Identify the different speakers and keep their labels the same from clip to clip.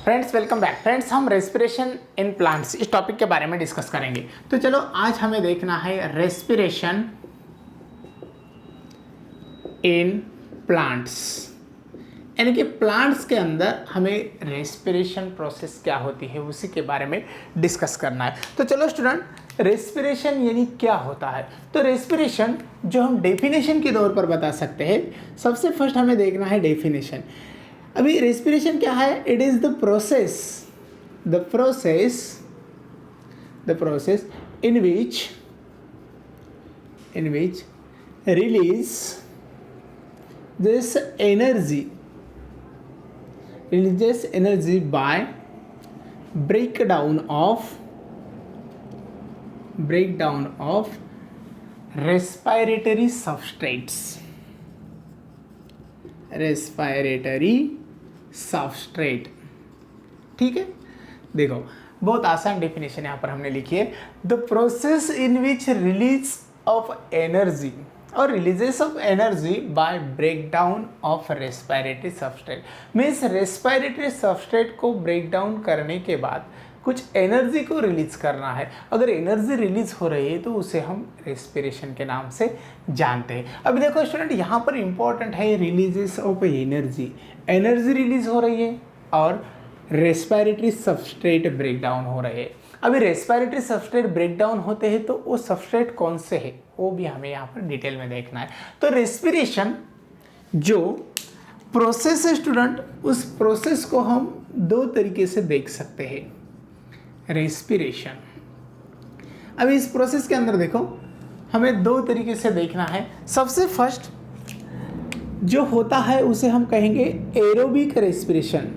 Speaker 1: Friends welcome back. Friends हम respiration in plants इस topic के बारे में डिस्कस करेंगे। तो चलो आज हमें देखना है रेस्पिरेशन इन प्लांट्स, यानी कि प्लांट्स के अंदर हमें रेस्पिरेशन प्रोसेस क्या होती है उसी के बारे में डिस्कस करना है। तो चलो स्टूडेंट, रेस्पिरेशन यानी क्या होता है। तो रेस्पिरेशन जो हम डेफिनेशन के तौर पर बता सकते हैं, सबसे फर्स्ट हमें देखना है डेफिनेशन। अभी रेस्पिरेशन क्या है? It is the process in which release this energy by breakdown of respiratory substrates, ठीक है। देखो बहुत आसान डेफिनेशन यहाँ पर हमने लिखी है, the process in which release of energy और releases of energy by breakdown of respiratory substrate. Means respiratory substrate को ब्रेकडाउन करने के बाद कुछ एनर्जी को रिलीज करना है। अगर एनर्जी रिलीज हो रही है तो उसे हम रेस्पिरेशन के नाम से जानते हैं। अभी देखो स्टूडेंट, यहाँ पर इंपॉर्टेंट है रिलीजेस ऑफ एनर्जी रिलीज हो रही है और रेस्पिरेटरी सबस्ट्रेट ब्रेकडाउन हो रहे हैं। अभी रेस्पिरेटरी सबस्ट्रेट ब्रेकडाउन होते हैं तो वो सबस्ट्रेट कौन से है वो भी हमें यहाँ पर डिटेल में देखना है। तो रेस्पिरेशन जो प्रोसेस है स्टूडेंट, उस प्रोसेस को हम दो तरीके से देख सकते हैं। रेस्पिरेशन, अभी इस प्रोसेस के अंदर देखो हमें दो तरीके से देखना है। सबसे फर्स्ट जो होता है उसे हम कहेंगे एरोबिक रेस्पिरेशन,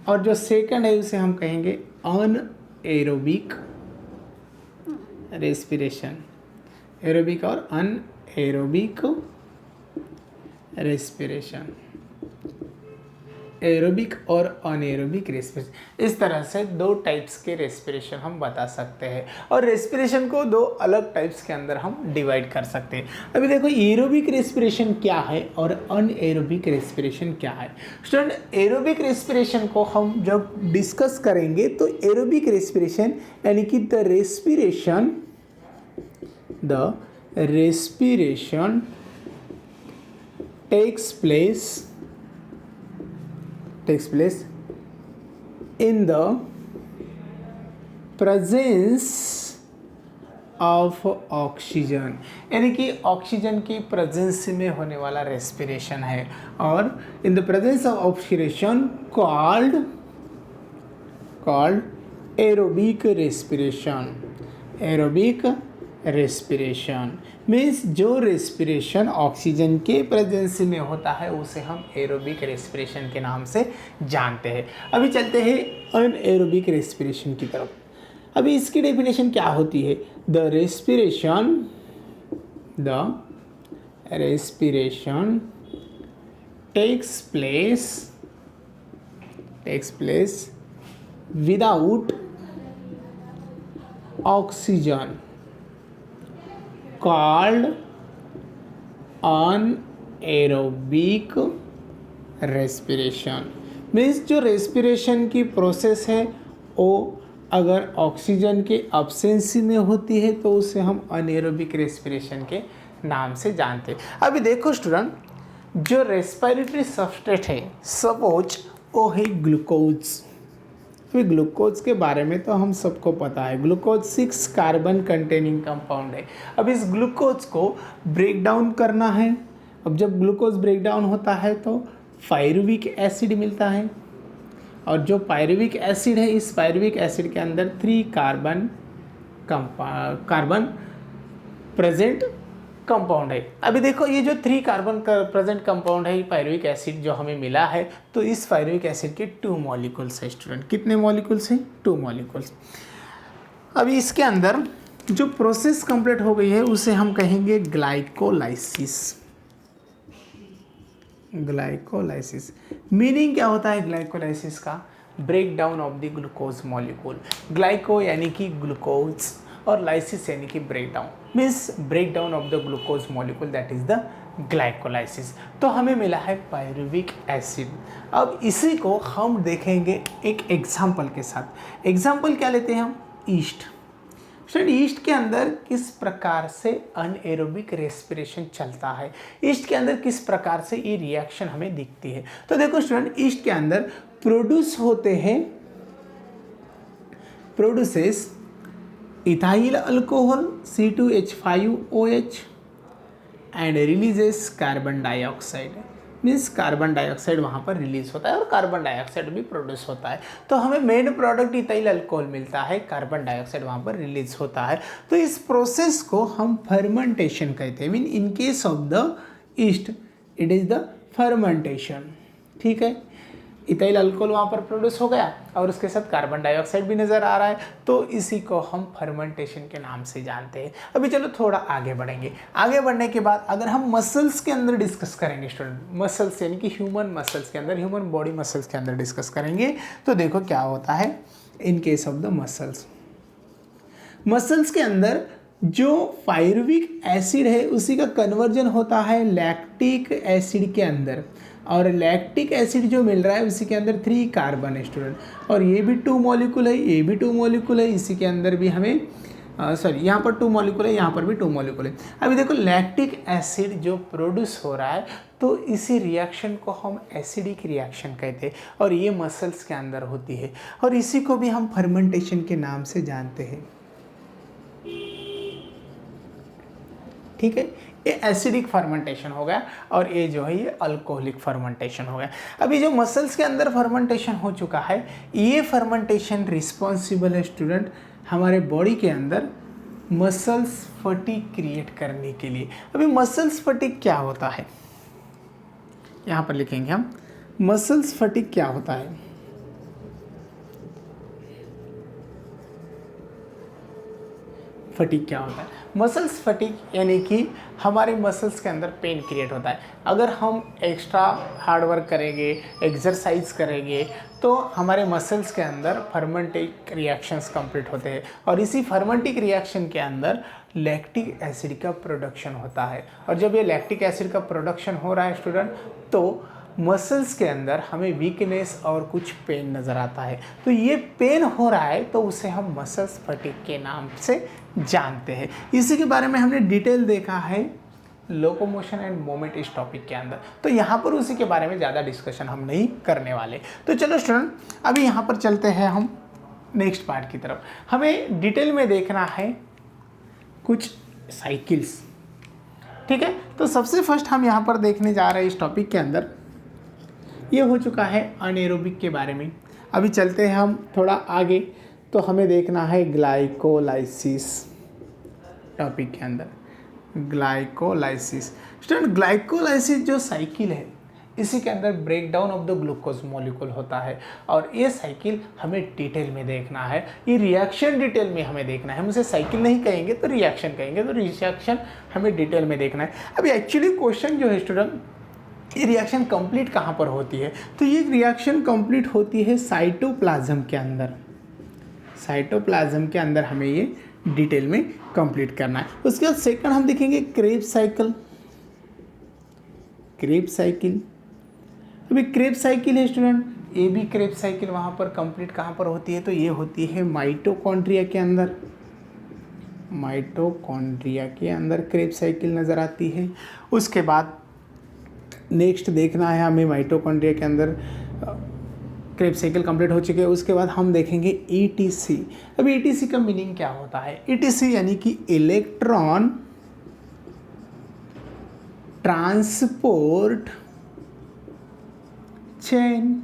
Speaker 1: और जो सेकंड है उसे हम कहेंगे अनएरोबिक रेस्पिरेशन। एरोबिक और अनएरोबिक रेस्पिरेशन, एरोबिक और अनएरोबिक रेस्पिरेशन, इस तरह से दो टाइप्स के रेस्पिरेशन हम बता सकते हैं और रेस्पिरेशन को दो अलग टाइप्स के अंदर हम डिवाइड कर सकते हैं। अभी देखो एरोबिक रेस्पिरेशन क्या है और अनएरोबिक रेस्पिरेशन क्या है। स्टूडेंट, एरोबिक रेस्पिरेशन को हम जब डिस्कस करेंगे तो एरोबिक रेस्पिरेशन यानी कि the respiration takes place in the presence of oxygen, यानी कि ऑक्सीजन की प्रेजेंस में होने वाला रेस्पिरेशन है। और इन the presence of oxygen called aerobic respiration means जो रेस्पिरेशन ऑक्सीजन के प्रेजेंस में होता है उसे हम एरोबिक रेस्पिरेशन के नाम से जानते हैं। अभी चलते हैं अनएरोबिक रेस्पिरेशन की तरफ। अभी इसकी डेफिनेशन क्या होती है? The respiration takes place without oxygen called anaerobic respiration. Means जो रेस्पिरेशन की प्रोसेस है वो अगर ऑक्सीजन के अब्सेंस में होती है तो उसे हम अनएरोबिक रेस्पिरेशन के नाम से जानते हैं। अभी देखो स्टूडेंट, जो रेस्पिरेटरी सबस्ट्रेट है सपोज वो है ग्लूकोज। फिर ग्लूकोज के बारे में तो हम सबको पता है, ग्लूकोज 6 कार्बन कंटेनिंग कंपाउंड है। अब इस ग्लूकोज को ब्रेक डाउन करना है। अब जब ग्लूकोज ब्रेक डाउन होता है तो पायरुविक एसिड मिलता है, और जो पायरुविक एसिड है इस पायरुविक एसिड के अंदर 3 कार्बन प्रेजेंट कंपाउंड है। अभी देखो ये जो 3 कार्बन प्रेजेंट कंपाउंड है पायरुविक एसिड जो हमें मिला है, तो इस पायरुविक एसिड के 2 मॉलिक्यूल्स है। स्टूडेंट, कितने मॉलिक्यूल्स हैं? 2 मॉलिक्यूल्स। अभी इसके अंदर जो प्रोसेस कंप्लीट हो गई है उसे हम कहेंगे ग्लाइकोलाइसिस। मीनिंग क्या होता है ग्लाइकोलाइसिस का? Break down of the glucose molecule. Glyco यानी कि ग्लूकोज और लाइसिस यानी कि break down, means break down of the glucose molecule, that is the glycolysis. तो हमें मिला है पायरुविक एसिड। अब इसी को हम देखेंगे एक एग्जाम्पल के साथ। एग्जाम्पल क्या लेते हैं हम? ईस्ट। स्टूडेंट, ईस्ट के अंदर किस प्रकार से अनएरोबिक रेस्पिरेशन चलता है, ईस्ट के अंदर किस प्रकार से ये रिएक्शन हमें दिखती है। तो देखो स्टूडेंट, ईस्ट के अंदर प्रोड्यूस होते हैं, produces ethyl alcohol C2H5OH and releases carbon dioxide. Means carbon dioxide वहाँ पर रिलीज होता है और कार्बन डाइऑक्साइड भी प्रोड्यूस होता है। तो हमें मेन प्रोडक्ट इथाइल अल्कोहल मिलता है, कार्बन डाइऑक्साइड वहाँ पर रिलीज होता है। तो इस प्रोसेस को हम फर्मेंटेशन कहते हैं। Mean in case of the east it is the fermentation. ठीक है, इथाइल अल्कोहल वहाँ पर प्रोड्यूस हो गया और उसके साथ कार्बन डाइऑक्साइड भी नज़र आ रहा है, तो इसी को हम फर्मेंटेशन के नाम से जानते हैं। अभी चलो थोड़ा आगे बढ़ेंगे। आगे बढ़ने के बाद अगर हम मसल्स के अंदर डिस्कस करेंगे स्टूडेंट, मसल्स यानी कि ह्यूमन मसल्स के अंदर, ह्यूमन बॉडी मसल्स के अंदर डिस्कस करेंगे, तो देखो क्या होता है in case of the muscles. Muscles के अंदर जो पायरुविक एसिड है उसी का कन्वर्जन होता है लैक्टिक एसिड के अंदर, और लैक्टिक एसिड जो मिल रहा है उसी के अंदर 3 कार्बन है स्टूडेंट, और ये भी 2 मॉलिक्यूल है, ये भी 2 मॉलिक्यूल है, इसी के अंदर भी हमें यहाँ पर 2 मॉलिक्यूल है, यहाँ पर भी 2 मॉलिक्यूल है। अभी देखो लैक्टिक एसिड जो प्रोड्यूस हो रहा है, तो इसी रिएक्शन को हम एसिडिक रिएक्शन कहते हैं और ये मसल्स के अंदर होती है और इसी को भी हम फर्मेंटेशन के नाम से जानते हैं। ठीक है, ये एसिडिक फर्मेंटेशन हो गया और ये जो है ये अल्कोहलिक फर्मेंटेशन हो गया। अभी जो मसल्स के अंदर फर्मेंटेशन हो चुका है, ये फर्मेंटेशन रिस्पॉन्सिबल है स्टूडेंट हमारे बॉडी के अंदर मसल्स फटीग क्रिएट करने के लिए। अभी मसल्स फटीग क्या होता है, यहाँ पर लिखेंगे हम मसल्स फटीग क्या होता है। फटीग क्या होता है? मसल्स फटीग यानी कि हमारे मसल्स के अंदर पेन क्रिएट होता है। अगर हम एक्स्ट्रा हार्ड वर्क करेंगे, एक्सरसाइज करेंगे, तो हमारे मसल्स के अंदर फर्मेंटिक रिएक्शंस कंप्लीट होते हैं और इसी फर्मेंटिक रिएक्शन के अंदर लैक्टिक एसिड का प्रोडक्शन होता है। और जब ये लैक्टिक एसिड का प्रोडक्शन हो रहा है स्टूडेंट, तो मसल्स के अंदर हमें वीकनेस और कुछ पेन नज़र आता है। तो ये पेन हो रहा है तो उसे हम मसल्स फटीग के नाम से जानते हैं। इसी के बारे में हमने डिटेल देखा है लोकोमोशन एंड मोमेंट इस टॉपिक के अंदर, तो यहाँ पर उसी के बारे में ज़्यादा डिस्कशन हम नहीं करने वाले। तो चलो स्टूडेंट, अभी यहाँ पर चलते हैं हम नेक्स्ट पार्ट की तरफ। हमें डिटेल में देखना है कुछ साइकिल्स। ठीक है, तो सबसे फर्स्ट हम यहाँ पर देखने जा रहे हैं इस टॉपिक के अंदर, ये हो चुका है अनएरोबिक के बारे में। अभी चलते हैं हम थोड़ा आगे, तो हमें देखना है ग्लाइकोलाइसिस टॉपिक के अंदर। ग्लाइकोलाइसिस स्टूडेंट, ग्लाइकोलाइसिस जो साइकिल है इसी के अंदर break down of the glucose molecule होता है और ये साइकिल हमें डिटेल में देखना है। ये रिएक्शन डिटेल में हमें देखना है। हम उसे साइकिल नहीं कहेंगे तो रिएक्शन कहेंगे, तो रिएक्शन हमें डिटेल में देखना है। अभी एक्चुअली क्वेश्चन जो है स्टूडेंट, ये रिएक्शन कंप्लीट कहाँ पर होती है, तो ये रिएक्शन कंप्लीट होती है साइटोप्लाज्म के अंदर। साइटोप्लाज्म के अंदर हमें ये डिटेल में कंप्लीट करना है। उसके बाद सेकंड हम देखेंगे क्रेब्स साइकिल। क्रेब्स साइकिल, अभी क्रेब्स साइकिल है स्टूडेंट, ये भी क्रेब्स साइकिल वहाँ पर कंप्लीट कहाँ पर होती है, तो ये होती है माइटोकॉन्ड्रिया के अंदर। माइटोकॉन्ड्रिया के अंदर क्रेब्स साइकिल नज़र आती है। उसके बाद नेक्स्ट देखना है हमें माइटोकॉन्ड्रिया के अंदर क्रेब्स साइकिल कंप्लीट हो चुके हैं। उसके बाद हम देखेंगे ETC। अभी ETC का मीनिंग क्या होता है? ETC यानी कि इलेक्ट्रॉन ट्रांसपोर्ट चेन।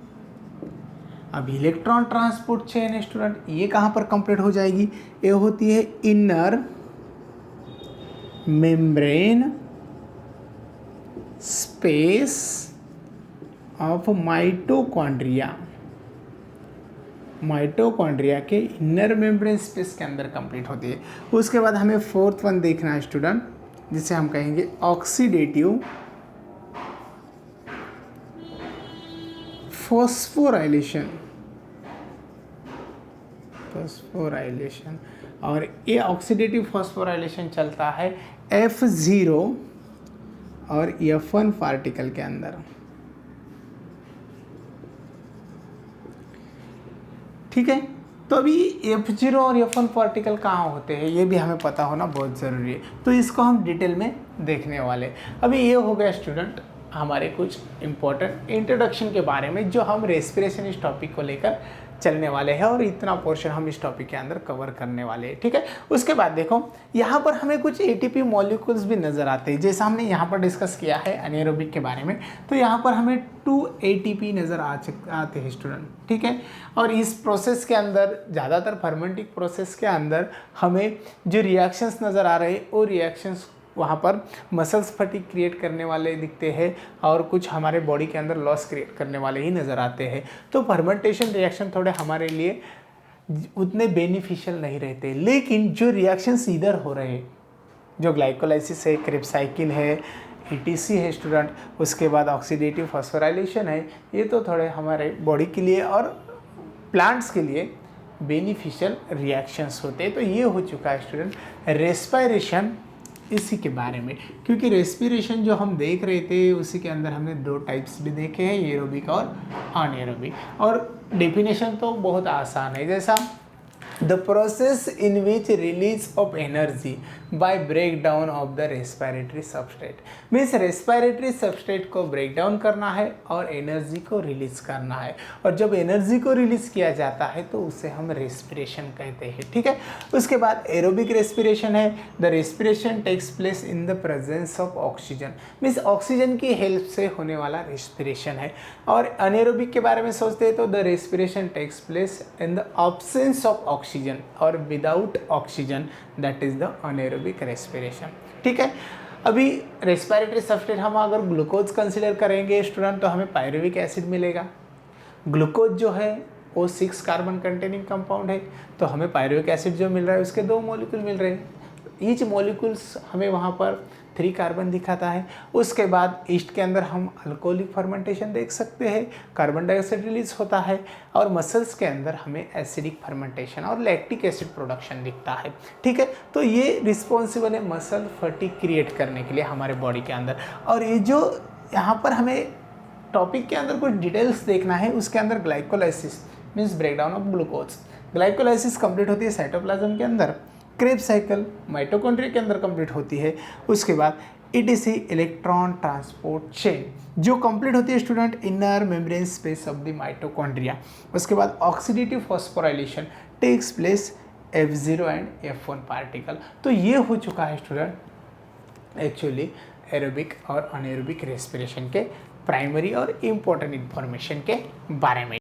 Speaker 1: अब इलेक्ट्रॉन ट्रांसपोर्ट चेन स्टूडेंट, ये कहाँ पर कंप्लीट हो जाएगी? ये होती है inner membrane space of mitochondria. Mitochondria के इनर मेम्ब्रेन स्पेस के अंदर कंप्लीट होती है। उसके बाद हमें फोर्थ वन देखना है स्टूडेंट, जिसे हम कहेंगे ऑक्सीडेटिव फॉस्फोराइलेशन। फॉस्फोराइलेशन, और ये ऑक्सीडेटिव फॉस्फोराइलेशन चलता है F0 और F1 पार्टिकल के अंदर। ठीक है, तो अभी F0 और F1 पार्टिकल कहाँ होते हैं ये भी हमें पता होना बहुत ज़रूरी है, तो इसको हम डिटेल में देखने वाले। अभी ये हो गया स्टूडेंट हमारे कुछ इम्पोर्टेंट इंट्रोडक्शन के बारे में जो हम रेस्पिरेशन इस टॉपिक को लेकर चलने वाले हैं, और इतना पोर्शन हम इस टॉपिक के अंदर कवर करने वाले हैं। ठीक है, उसके बाद देखो यहाँ पर हमें कुछ एटीपी मॉलिक्यूल्स भी नज़र आते हैं, जैसा हमने यहाँ पर डिस्कस किया है एनारोबिक के बारे में, तो यहाँ पर हमें 2 ATP नज़र आते हैं स्टूडेंट। ठीक है, और इस प्रोसेस के अंदर ज़्यादातर फर्मेंटिंग प्रोसेस के अंदर हमें जो रिएक्शंस नज़र आ रहे हैं वो रिएक्शंस वहाँ पर मसल्स फटीग क्रिएट करने वाले दिखते हैं, और कुछ हमारे बॉडी के अंदर लॉस क्रिएट करने वाले ही नज़र आते हैं। तो फर्मेंटेशन रिएक्शन थोड़े हमारे लिए उतने बेनिफिशियल नहीं रहते, लेकिन जो रिएक्शंस इधर हो रहे हैं, जो ग्लाइकोलाइसिस है, क्रिप्साइकिन है, ETC है स्टूडेंट, उसके बाद ऑक्सीडेटिव फॉस्फोराइलेशन है, ये तो थोड़े हमारे बॉडी के लिए और प्लांट्स के लिए बेनिफिशियल रिएक्शंस होते हैं। तो ये हो चुका है स्टूडेंट रेस्पिरेशन इसी के बारे में, क्योंकि रेस्पिरेशन जो हम देख रहे थे उसी के अंदर हमने 2 टाइप्स भी देखे हैं, एरोबिक और अनएरोबिक, और डेफिनेशन तो बहुत आसान है, जैसा the process in which release of energy by break down of the respiratory substrate. Means respiratory substrate को ब्रेक डाउन करना है और एनर्जी को रिलीज करना है, और जब एनर्जी को रिलीज किया जाता है तो उसे हम रेस्पिरेशन कहते हैं। ठीक है, उसके बाद एरोबिक रेस्पिरेशन है, the respiration takes place in the presence of oxygen, means oxygen की हेल्प से होने वाला रेस्पिरेशन है। और अनएरोबिक के बारे में सोचते हैं तो the respiration takes place in the absence of oxygen और without oxygen, that is the anaerobic respiration. ठीक है, अभी रेस्पिरेटरी सबस्ट्रेट हम अगर ग्लूकोज कंसीडर करेंगे स्टूडेंट तो हमें पायरुविक एसिड मिलेगा। ग्लूकोज जो है वो 6 कार्बन कंटेनिंग कंपाउंड है, तो हमें पायरुविक एसिड जो मिल रहा है उसके 2 मॉलिक्यूल मिल रहे हैं। ईच मॉलिक्यूल्स हमें वहाँ पर 3 कार्बन दिखाता है। उसके बाद ईस्ट के अंदर हम अल्कोहलिक फर्मेंटेशन देख सकते हैं, कार्बन डाइऑक्साइड रिलीज होता है, और मसल्स के अंदर हमें एसिडिक फर्मेंटेशन और लैक्टिक एसिड प्रोडक्शन दिखता है। ठीक है, तो ये रिस्पॉन्सिबल है मसल फटीग क्रिएट करने के लिए हमारे बॉडी के अंदर। और ये जो यहाँ पर हमें टॉपिक के अंदर कुछ डिटेल्स देखना है, उसके अंदर glycolysis means breakdown of glucose, glycolysis complete होती है साइटोप्लाज्म के अंदर, क्रेब्स साइकिल माइटोकॉन्ड्रिया के अंदर कंप्लीट होती है। उसके बाद ETC इलेक्ट्रॉन ट्रांसपोर्ट चेन जो कंप्लीट होती है student inner membrane space of the mitochondria. उसके बाद oxidative phosphorylation takes place F0 and F1 particle. तो ये हो चुका है स्टूडेंट एक्चुअली एरोबिक और अनएरोबिक रेस्पिरेशन के प्राइमरी और इम्पोर्टेंट इन्फॉर्मेशन के बारे में।